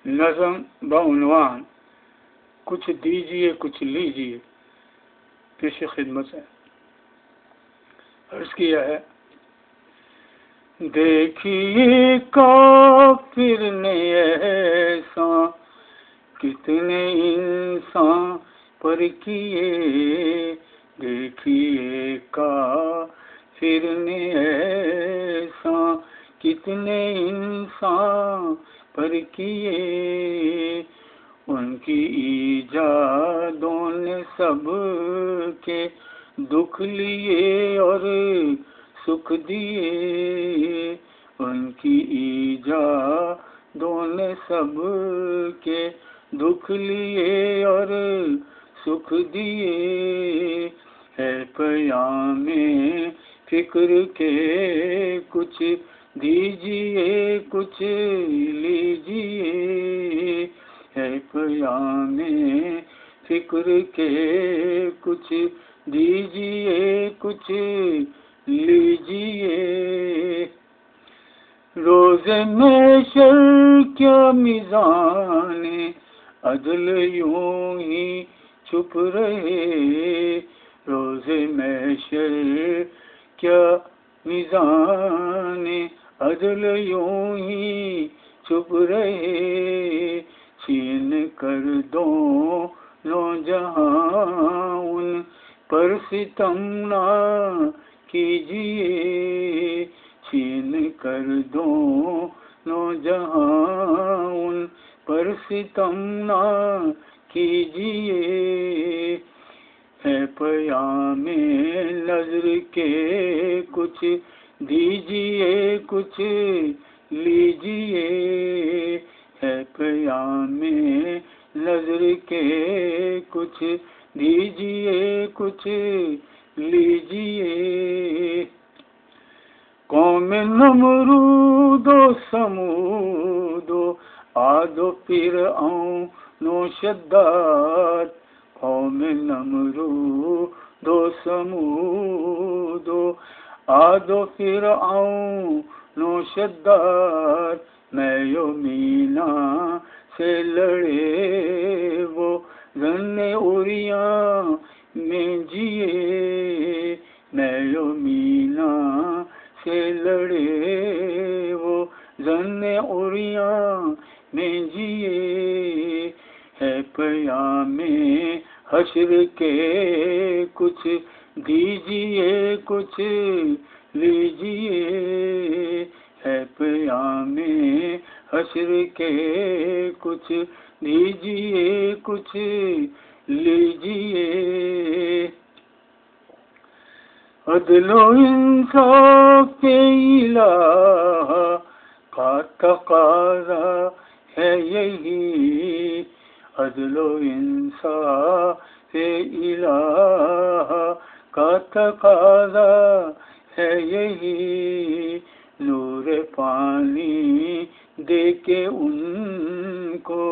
نظم بعنوان کچھ دیجیے کچھ لیجیے پیش خدمت ہے. عرض کیا ہے: دیکھیے کافر نے ایسا کتنے انسان پر کیے، دیکھیے کافر نے ایسا کتنے انسان پر کیے، ان کی ایجادوں نے سب کے دکھ لیے اور سکھ دیے، ان کی ایجادوں نے سب کے دکھ لیے اور سکھ دیے، ہے پیام فکر کے کچھ دیجیے کچھ لیجیے، ہے پیام فکر کے کچھ دیجیے کچھ لیجیے. روز محشر کیا میزان عدل یوں ہی چھپ رہے، روز محشر کیا میزان عدل یوں ہی چھپ رہے، چھین کر دونوں جہاں ان پر ستم نہ کیجیے، چھین کر دونوں جہاں ان پر ستم نہ کیجیے، ہے پیام نظر کے کچھ دیجیے کچھ لیجیے، ہے پیام نظر کے کچھ دیجیے کچھ لیجیے. قوم نمرود و سمود و عاد و فرعون و شداد، قوم نمرود و سمود و عاد و فرعون و شداد، میں و مینا سے لڑے وہ ذن عریاں میں جیے، میں و مینا سے لڑے وہ ذن عریاں میں جیے، ہے پیام حشر کے کچھ دیجیے کچھ لیجیے، ہے پیام حشر کے کچھ دیجیے کچھ لیجیے. عدل و انصاف کے الہ کا تقاضا ہے یہی، عدل و انصاف کے الہ کا تقاضا ہے یہی، نور پانی دے کے ان کو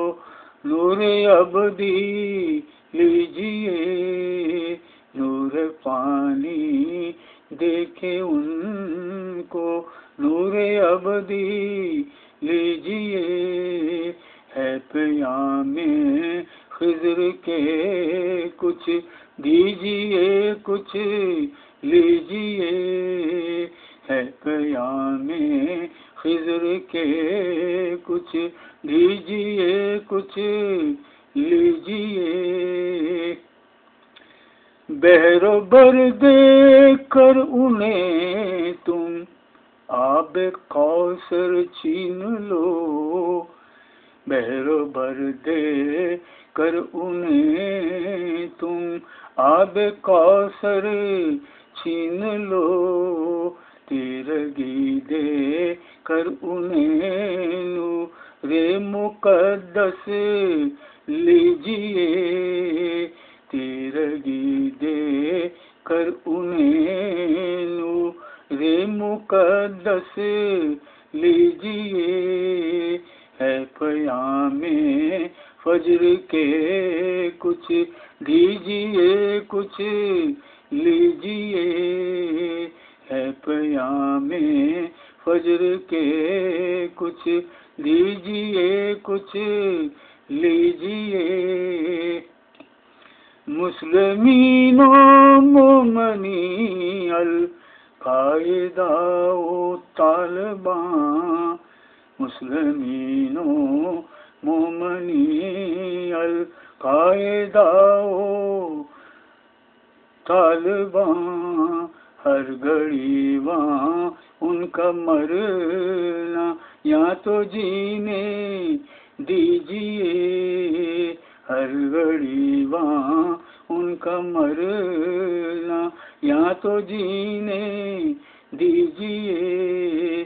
نور ابدی لیجیے، نور پانی دے کے ان کو نور ابدی لیجیے، ہے پیام خضر کے کچھ دیجیے کچھ لیجیے، ہے پیام خضر کے کچھ دیجیے کچھ لیجیے. بحر و بر دیکھ کر انہیں تم آب کوثر چھین لو، بحر و بر دیکھ کر انہیں تم آب کوثر چھین لو، تیرگی دے کر انہیں نور مقدس لیجیے، تیرگی دے کر انہیں نور مقدس لیجیے، ہے پیام فجر کے کچھ دیجیے کچھ لیجیے، ہے پیام فجر کے کچھ دیجیے کچھ لیجیے مسلمین و مومنی القاعدہ و طالبان مسلمین و مومنی القاعدہ و طالبان ہر گھڑی وہاں ان کا مرنا یا تو جینے دیجیے ہر گھڑی وہاں ان کا مرنا یا تو جینے دیجیے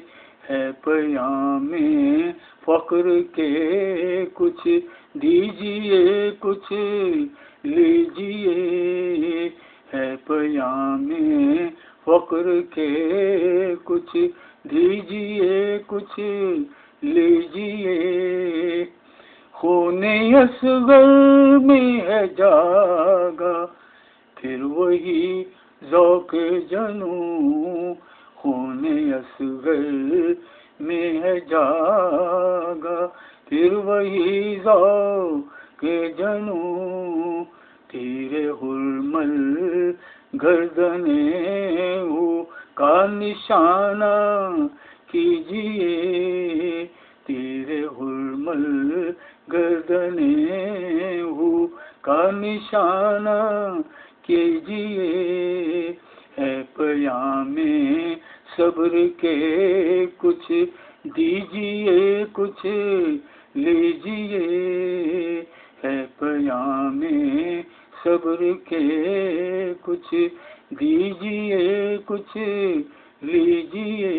ہے پیام فخر کے کچھ دیجیے کچھ لیجیے ہے پیام فخر کے کچھ دیجیے کچھ لیجیے خون اصغر میں ہے جاگا پھر وہی ذوق جنوں خون اصغر میں ہے جاگا پھر وہی ذوق جنوں تیرے حرمل گردنے ہو کا نشانہ کیجیے تیرے حرمل گردنے ہو کا نشانہ کیجیے ہے پیام صبر کے کچھ دیجیے کچھ لیجیے ہے پیام صبر کے کچھ دیجیے کچھ لیجیے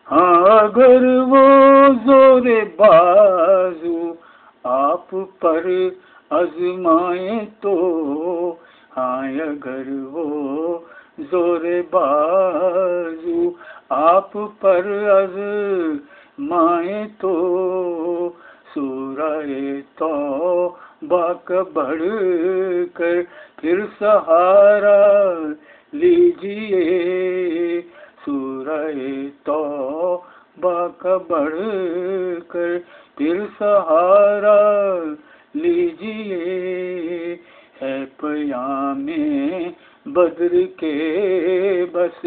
ہاں اگر وہ زور بازو آپ پر آزمائیں تو ہاں اگر وہ زور بازو آپ پر آزمائیں تو سورہ توبہ کا بڑھ کر پھر سہارا لیجیے سورہ توبہ کا بڑھ کر پھر سہارا لیجیے ہے پیام بدر کے بس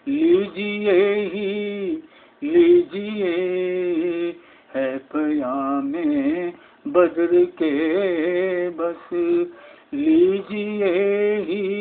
لیجیے ہی لیجیے ہے پیام بدر کے بس لیجیے ہی